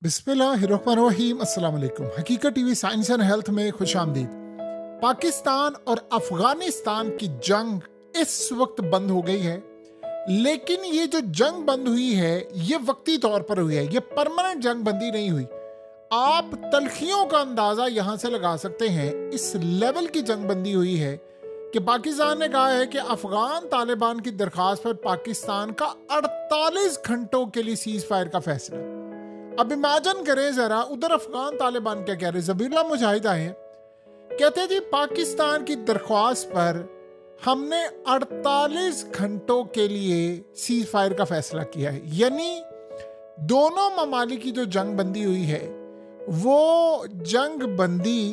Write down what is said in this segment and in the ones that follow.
बिस्मिल्लाहिर्रहमानिर्रहीम। अस्सलाम वालेकुम। हकीकत टीवी साइंस एंड हेल्थ में खुश आमदीद। पाकिस्तान और अफगानिस्तान की जंग इस वक्त बंद हो गई है, लेकिन ये जो जंग बंद हुई है ये वक्ती तौर पर हुई है, ये परमानेंट जंग बंदी नहीं हुई। आप तलखियों का अंदाजा यहां से लगा सकते हैं, इस लेवल की जंग बंदी हुई है कि पाकिस्तान ने कहा है कि अफगान तालिबान की दरखास्त पर पाकिस्तान का 48 घंटों के लिए सीज फायर का फैसला। अब इमेजिन करें जरा, उधर अफगान तालिबान क्या कह रहे, ज़बीहुल्लाह मुजाहिद आए हैं, कहते हैं जी पाकिस्तान की दरख्वास्त पर हमने 48 घंटों के लिए सीज फायर का फैसला किया है। यानी दोनों ममालिक की जो जंग बंदी हुई है वो जंग बंदी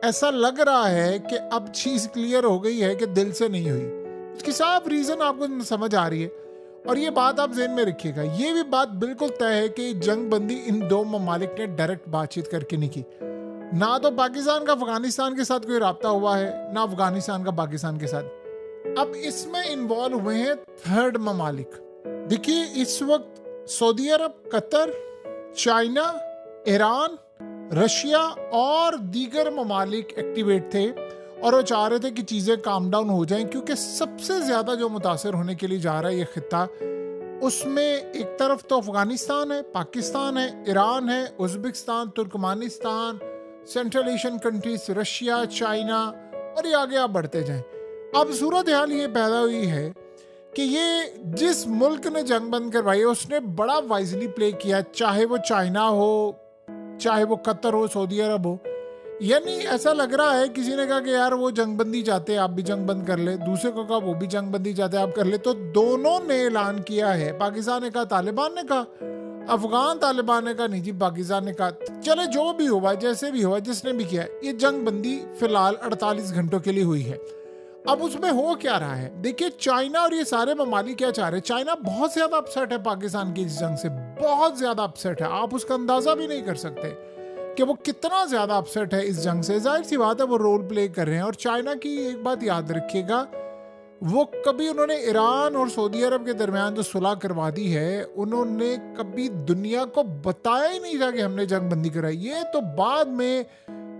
ऐसा लग रहा है कि अब चीज क्लियर हो गई है कि दिल से नहीं हुई। इसकी साफ रीजन आपको समझ आ रही है, और ये बात आप ज़हन में रखिएगा। ये भी बात बिल्कुल तय है कि जंग बंदी इन दो ममालिक ने डायरेक्ट बातचीत करके नहीं की। ना तो पाकिस्तान का अफगानिस्तान के साथ कोई राब्ता हुआ है, ना अफगानिस्तान का पाकिस्तान के साथ। अब इसमें इन्वॉल्व हुए हैं थर्ड ममालिक। देखिए, इस वक्त सऊदी अरब, कतर, चाइना, ईरान, रशिया और दीगर ममालिक एक्टिवेट थे और वो चाह रहे थे कि चीज़ें काम डाउन हो जाएं, क्योंकि सबसे ज़्यादा जो मुतासर होने के लिए जा रहा है ये खित्ता, उसमें एक तरफ तो अफगानिस्तान है, पाकिस्तान है, ईरान है, Uzbekistan, Turkmenistan, central Asian countries, Russia, China, और ये आगे आप बढ़ते जाएं। अब सूरत हाल ये पैदा हुई है कि ये जिस मुल्क ने जंग बंद करवाई उसने बड़ा वाइजली प्ले किया, चाहे वो चाइना हो, चाहे वो कतर हो, सऊदी अरब हो। यानी ऐसा लग रहा है किसी ने कहा कि यार वो जंग बंदी चाहते हैं, आप भी जंग बंद कर ले, दूसरे को कहा वो भी जंग बंदी चाहते हैं, आप कर ले। तो दोनों ने ऐलान किया है, पाकिस्तान ने कहा, तालिबान ने कहा, अफगान तालिबान ने कहा नहीं जी, पाकिस्तान ने कहा चले जो भी हुआ, जैसे भी हुआ, जिसने भी किया, ये जंग बंदी फिलहाल 48 घंटों के लिए हुई है। अब उसमें हो क्या रहा है, देखिए चाइना और ये सारे ममालिक क्या चाह रहे हैं। चाइना बहुत ज्यादा अपसेट है पाकिस्तान की इस जंग से, बहुत ज्यादा अपसेट है, आप उसका अंदाजा भी नहीं कर सकते कि वो कितना ज्यादा अपसेट है इस जंग से। जाहिर सी बात है वो रोल प्ले कर रहे हैं। और चाइना की एक बात याद रखिएगा, वो कभी उन्होंने ईरान और सऊदी अरब के दरमियान जो सुलह करवा दी है, उन्होंने कभी दुनिया को बताया ही नहीं था कि हमने जंग बंदी कराई। ये तो बाद में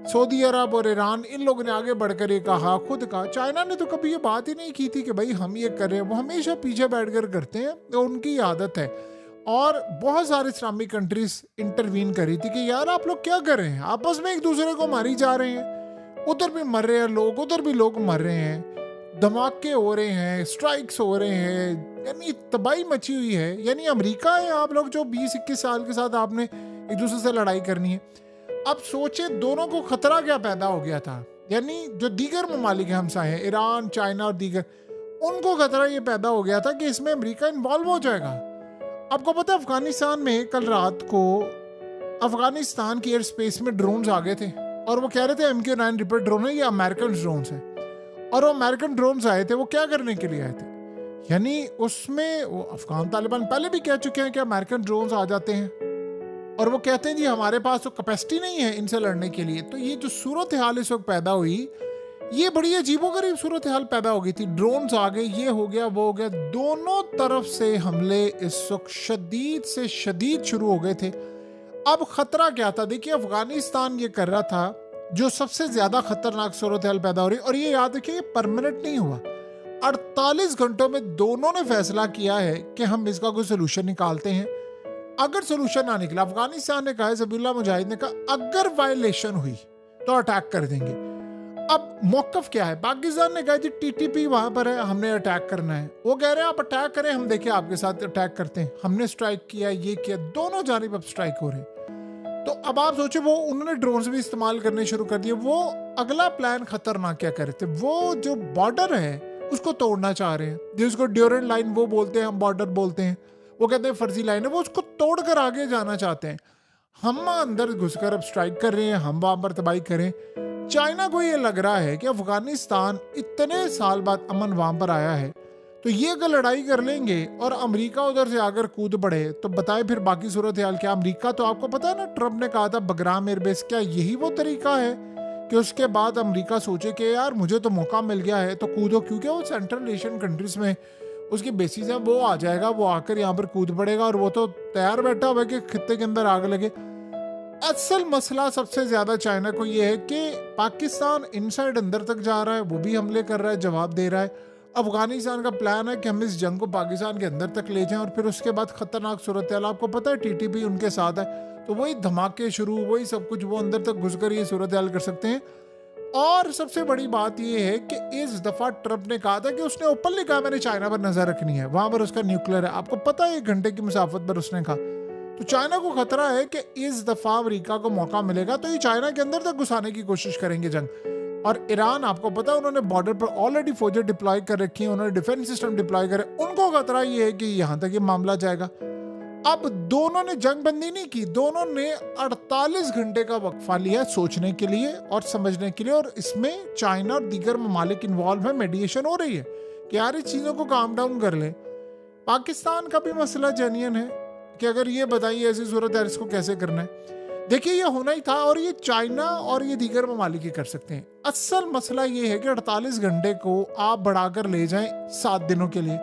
सऊदी अरब और ईरान इन लोगों ने आगे बढ़कर ये कहा, खुद कहा। चाइना ने तो कभी ये बात ही नहीं की थी कि भाई हम ये कर रहे हैं, वो हमेशा पीछे बैठकर करते हैं, तो उनकी आदत है। और बहुत सारे इस्लामिक कंट्रीज इंटरवीन करी थी कि यार आप लोग क्या कर रहे हैं, आपस में एक दूसरे को मारी जा रहे हैं, उधर भी मर रहे हैं लोग, उधर भी लोग मर रहे हैं, धमाके हो रहे हैं, स्ट्राइक्स हो रहे हैं, यानी तबाही मची हुई है। यानी अमेरिका है आप लोग जो 20-21 साल के साथ आपने एक दूसरे से लड़ाई करनी है। अब सोचे दोनों को खतरा क्या पैदा हो गया था, यानी जो दीगर ममालिक हमसाए हैं, ईरान, चाइना और दीगर, उनको खतरा ये पैदा हो गया था कि इसमें अमेरिका इन्वॉल्व हो जाएगा। आपको पता है अफगानिस्तान में कल रात को अफगानिस्तान की एयर स्पेस में ड्रोन्स आ गए थे और वो कह रहे थे MQ-9 रिपर ड्रोन है, ये अमेरिकन ड्रोन्स है। और वो अमेरिकन ड्रोन्स आए थे, वो क्या करने के लिए आए थे, यानी उसमें वो अफगान तालिबान पहले भी कह चुके हैं कि अमेरिकन ड्रोन्स आ जाते हैं और वो कहते हैं जी हमारे पास तो कैपेसिटी नहीं है इनसे लड़ने के लिए। तो ये जो सूरत हाल इस वक्त पैदा हुई, ये बड़ी अजीबोगरीब सूरत हाल पैदा हो गई थी। ड्रोन्स आ गए, ये हो गया, वो हो गया, दोनों तरफ से हमले इस वक्त शदीद से शदीद शुरू हो गए थे। अब खतरा क्या था, देखिए अफगानिस्तान ये कर रहा था जो सबसे ज्यादा खतरनाक सूरत हाल पैदा हो रही, और ये याद रखिए परमानेंट नहीं हुआ। 48 घंटों में दोनों ने फैसला किया है कि हम इसका कोई सोल्यूशन निकालते हैं। अगर सोल्यूशन ना निकला, अफगानिस्तान ने कहा, ज़बीहुल्लाह मुजाहिद ने कहा, अगर वायलेशन हुई तो अटैक कर देंगे। अब मौकफ क्या है, पाकिस्तान ने कहा जी TTP वहां पर है, हमने अटैक करना है। वो कह रहे हैं आप अटैक करें, हम देखिए आपके साथ अटैक करते हैं, हमने स्ट्राइक किया, ये किया, दोनों जानिब अब स्ट्राइक हो रहे हैं। तो अब आप सोचे, वो उन्होंने ड्रोन्स भी इस्तेमाल करने शुरू कर दिए। वो अगला प्लान खतरनाक क्या कर रहे थे, वो जो बॉर्डर है उसको तोड़ना चाह रहे हैं, जिसको ड्यूरेंट लाइन वो बोलते हैं, हम बॉर्डर बोलते हैं, वो कहते हैं फर्जी लाइन है, वो उसको तोड़कर आगे जाना चाहते हैं। हम अंदर घुसकर अब स्ट्राइक कर रहे हैं, हम वहां पर तबाही करें। चाइना को ये लग रहा है कि अफगानिस्तान इतने साल बाद अमन वहां पर आया है, तो ये अगर लड़ाई कर लेंगे और अमेरिका उधर से आकर कूद पड़े तो बताए फिर बाकी सूरत हाल क्या। अमेरिका तो आपको पता है ना, ट्रम्प ने कहा था बगराम एयरबेस, क्या यही वो तरीका है कि उसके बाद अमेरिका सोचे कि यार मुझे तो मौका मिल गया है तो कूदो, क्योंकि वो सेंट्रल एशियन कंट्रीज में उसकी बेसिस है, वो आ जाएगा, वो आकर यहाँ पर कूद पड़ेगा और वो तो तैयार बैठा हुआ है कि खित्ते के अंदर आग लगे। असल मसला सबसे ज्यादा चाइना को ये है कि पाकिस्तान इनसाइड अंदर तक जा रहा है, वो भी हमले कर रहा है, जवाब दे रहा है। अफगानिस्तान का प्लान है कि हम इस जंग को पाकिस्तान के अंदर तक ले जाएं और फिर उसके बाद खतरनाक सूरत हाल, आपको पता है टीटीपी उनके साथ है, तो वही धमाके शुरू, वही सब कुछ, वो अंदर तक घुसकर ये सूरत हाल कर सकते हैं। और सबसे बड़ी बात यह है कि इस दफा ट्रंप ने कहा था कि उसने ओपनली कहा मैंने चाइना पर नजर रखनी है, वहां पर उसका न्यूक्लियर है, आपको पता है 1 घंटे की मुसाफत पर उसने कहा। तो चाइना को खतरा है कि इस दफा अमेरिका को मौका मिलेगा तो ये चाइना के अंदर तक घुसाने की कोशिश करेंगे जंग। और ईरान, आपको पता है उन्होंने बॉर्डर पर ऑलरेडी फौजें डिप्लॉय कर रखी हैं, उन्होंने डिफेंस सिस्टम डिप्लॉय करे, उनको खतरा ये है कि यहां तक ये मामला जाएगा। अब दोनों ने जंग बंदी नहीं की, दोनों ने 48 घंटे का वक्फा लिया सोचने के लिए और समझने के लिए, और इसमें चाइना और दीगर ममालिक इन्वॉल्व है, मेडिएशन हो रही है कि यार इस चीजों को काम डाउन कर ले। पाकिस्तान का भी मसला जेन्युइन है कि अगर ये बताइए ऐसी सूरत है इसको कैसे करना है। देखिए ये होना ही था और ये चाइना और ये दीगर ममालिक ही कर सकते हैं। असल मसला ये है कि 48 घंटे को आप बढ़ाकर ले जाएं 7 दिनों के लिए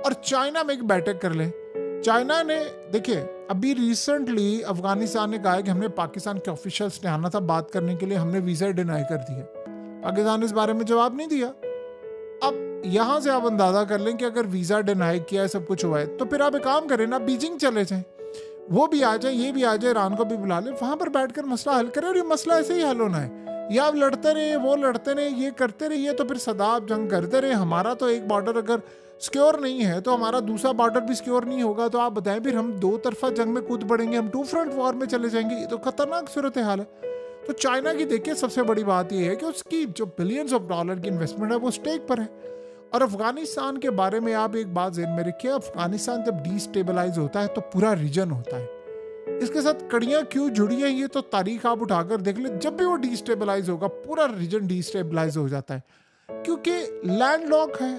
और चाइना में एक बैठक कर लें। चाइना ने, देखिए अभी रिसेंटली अफगानिस्तान ने कहा है कि हमने पाकिस्तान के ऑफिशियल्स ने आना था बात करने के लिए, हमने वीजा डिनाई कर दिया। पाकिस्तान ने इस बारे में जवाब नहीं दिया। अब यहां से आप अंदाजा कर लें कि अगर वीजा डिनाई किया है, सब कुछ हुआ है, तो फिर आप एक काम करें ना, बीजिंग चले जाएं, वो भी आ जाए, ये भी आ जाए, ईरान को भी बुला ले, वहां पर बैठकर मसला हल करें। और ये मसला ऐसे ही हल होना है, ये आप लड़ते रहे, वो लड़ते रहे, ये करते रहिए तो फिर सदा आप जंग करते रहे। हमारा तो एक बॉर्डर अगर सिक्योर नहीं है तो हमारा दूसरा बॉर्डर भी सिक्योर नहीं होगा, तो आप बताएं फिर हम 2 तरफा जंग में कूद पड़ेंगे, हम 2 फ्रंट वॉर में चले जाएंगे। ये तो खतरनाक सूरत हाल है। तो चाइना की देखिए सबसे बड़ी बात यह है कि उसकी जो बिलियंस ऑफ डॉलर की इन्वेस्टमेंट है वो स्टेक पर है। और अफगानिस्तान के बारे में आप एक बात ज़हन में रखिए, अफगानिस्तान जब डिस्टेबलाइज होता है तो पूरा रीजन होता है। इसके साथ कड़ियां क्यों जुड़ी हैं ये तो तारीख आप उठाकर देख ले, जब भी वो डिस्टेबलाइज होगा पूरा रीजन डिस्टेबलाइज हो जाता है क्योंकि लैंडलॉक है।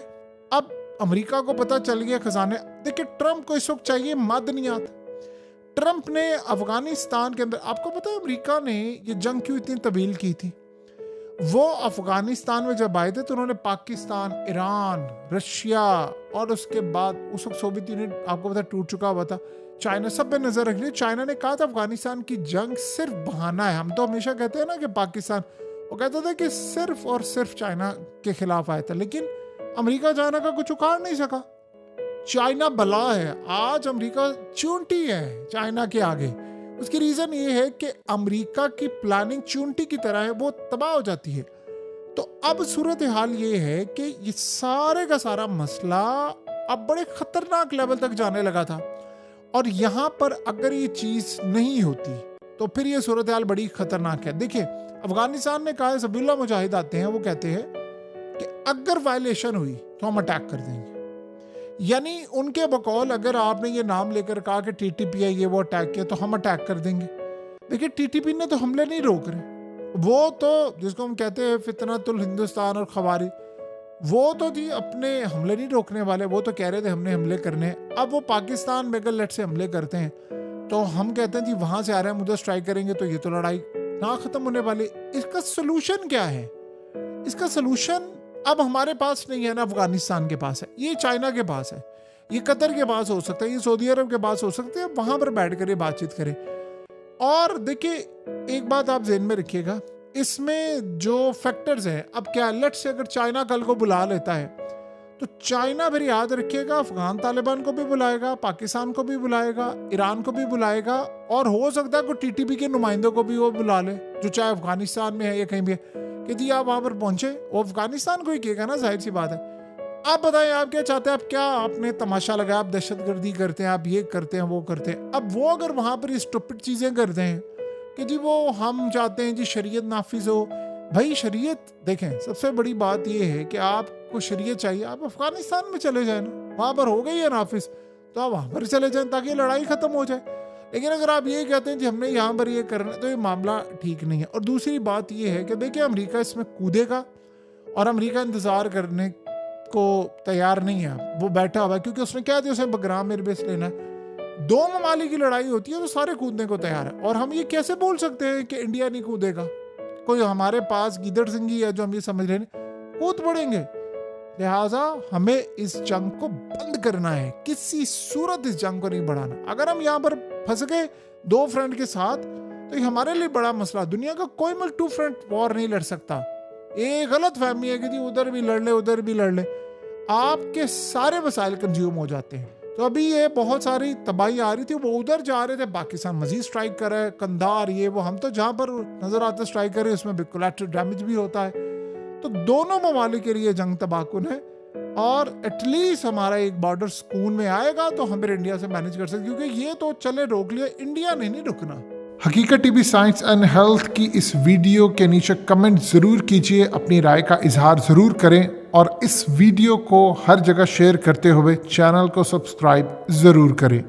अब अमेरिका को पता चल गया खजाने, देखिए ट्रंप को इस वक्त चाहिए मादनियात। ट्रंप ने अफगानिस्तान के अंदर, आपको पता है अमेरिका ने ये जंग क्यों इतनी तवील की थी? वो अफगानिस्तान में जब आए थे तो उन्होंने पाकिस्तान, ईरान, रशिया और उसके बाद उस वक्त सोवियत यूनियन आपको पता टूट चुका हुआ था, चाइना, सब पे नजर रख ली। चाइना ने कहा था अफगानिस्तान की जंग सिर्फ बहाना है। हम तो हमेशा कहते हैं ना कि पाकिस्तान, वो कहता था कि सिर्फ और सिर्फ चाइना के खिलाफ आया था, लेकिन अमेरिका चाइना का कुछ उखाड़ नहीं सका। चाइना बला है, आज अमेरिका चूंटी है चाइना के आगे। उसकी रीजन ये है कि अमेरिका की प्लानिंग चूंटी की तरह है, वो तबाह हो जाती है। तो अब सूरत हाल ये है कि ये सारे का सारा मसला अब बड़े खतरनाक लेवल तक जाने लगा था और यहां पर अगर ये चीज नहीं होती तो फिर ये सूरत हाल बड़ी खतरनाक है। देखिए अफगानिस्तान ने कहा, सबीउल्लाह मुजाहिद आते हैं, वो कहते हैं कि अगर वायलेशन हुई तो हम अटैक कर देंगे। यानी उनके बकौल अगर आपने ये नाम लेकर कहा कि टीटीपी है, ये वो अटैक किया, तो हम अटैक कर देंगे। देखिए टीटीपी ने तो हमले नहीं रोक रहे, वो तो जिसको हम कहते हैं फितनतुल हिंदुस्तान और खवारी, वो तो जी अपने हमले नहीं रोकने वाले, वो तो कह रहे थे हमने हमले करने। अब वो पाकिस्तान में अगर लेट से हमले करते हैं तो हम कहते हैं जी वहां से आ रहे हैं, मुझे स्ट्राइक करेंगे, तो ये तो लड़ाई ना खत्म होने वाली। इसका सोल्यूशन क्या है? इसका सोल्यूशन अब हमारे पास नहीं है ना, अफगानिस्तान के पास है, ये चाइना के पास है, ये कतर के पास हो सकता है, ये सऊदी अरब के पास हो सकते हैं। वहां पर बैठ कर ये बातचीत करें। और देखिए एक बात आप ज़हन में रखिएगा, इसमें जो फैक्टर्स हैं, अब क्या लेट से अगर चाइना कल को बुला लेता है तो चाइना फिर याद रखिएगा अफगान तालिबान को भी बुलाएगा, पाकिस्तान को भी बुलाएगा, ईरान को भी बुलाएगा और हो सकता है कोई टीटीपी के नुमाइंदों को भी वो बुला ले जो चाहे अफगानिस्तान में है या कहीं भी है, कि जी आप वहां पर पहुंचे, वो अफगानिस्तान को ही कहेगा ना, जाहिर सी बात है। आप बताएं आप क्या चाहते हैं? आप क्या आपने तमाशा लगाया, आप दहशतगर्दी करते हैं, आप ये करते हैं, वो करते हैं। अब वो अगर वहां पर स्टूपिड चीजें करते हैं कि जी वो हम चाहते हैं जी शरीयत नाफिज हो, भाई शरीयत देखें, सबसे बड़ी बात ये है कि आपको शरीयत चाहिए, आप अफगानिस्तान में चले जाए ना, वहां पर हो गई है नाफिज, तो आप वहां पर चले जाएं ताकि लड़ाई खत्म हो जाए। लेकिन अगर आप ये कहते हैं कि हमने यहाँ पर ये करना है, तो ये मामला ठीक नहीं है। और दूसरी बात ये है कि देखिए अमेरिका इसमें कूदेगा और अमेरिका इंतजार करने को तैयार नहीं है, वो बैठा हुआ है क्योंकि उसने क्या दिया, उसे बगराम एयरबेस लेना है। 2 ममालिक की लड़ाई होती है तो सारे कूदने को तैयार है। और हम ये कैसे बोल सकते हैं कि इंडिया नहीं कूदेगा? कोई हमारे पास गीदड़ सिंह ही है जो हम ये समझ रहे हैं, कूद पड़ेंगे। लिहाजा हमें इस जंग को बंद करना है, किसी सूरत इस जंग को नहीं बढ़ाना। अगर हम यहाँ पर फंस गए 2 फ्रंट के साथ तो ये हमारे लिए बड़ा मसला। दुनिया का कोई मुल्क 2 फ्रंट वॉर नहीं लड़ सकता। एक गलत फहमी है कि जी उधर भी लड़ ले उधर भी लड़ ले, आपके सारे वसाइल कंज्यूम हो जाते हैं। तो अभी ये बहुत सारी तबाही आ रही थी, वो उधर जा रहे थे, पाकिस्तान मजीद स्ट्राइक कर रहा है, कंधार ये वो, हम तो जहाँ पर नजर आते स्ट्राइक कर रहे हैं उसमें भी कोलैटरल डैमेज भी होता है। तो दोनों ममालिक के लिए जंग तबाहकुन है, और एटलीस्ट हमारा एक बॉर्डर सुकून में आएगा तो हम फिर इंडिया से मैनेज कर सकते, क्योंकि ये तो चले रोक लिया, इंडिया ने नहीं रुकना। हकीकत टीवी साइंस एंड हेल्थ की इस वीडियो के नीचे कमेंट ज़रूर कीजिए, अपनी राय का इजहार ज़रूर करें, और इस वीडियो को हर जगह शेयर करते हुए चैनल को सब्सक्राइब ज़रूर करें।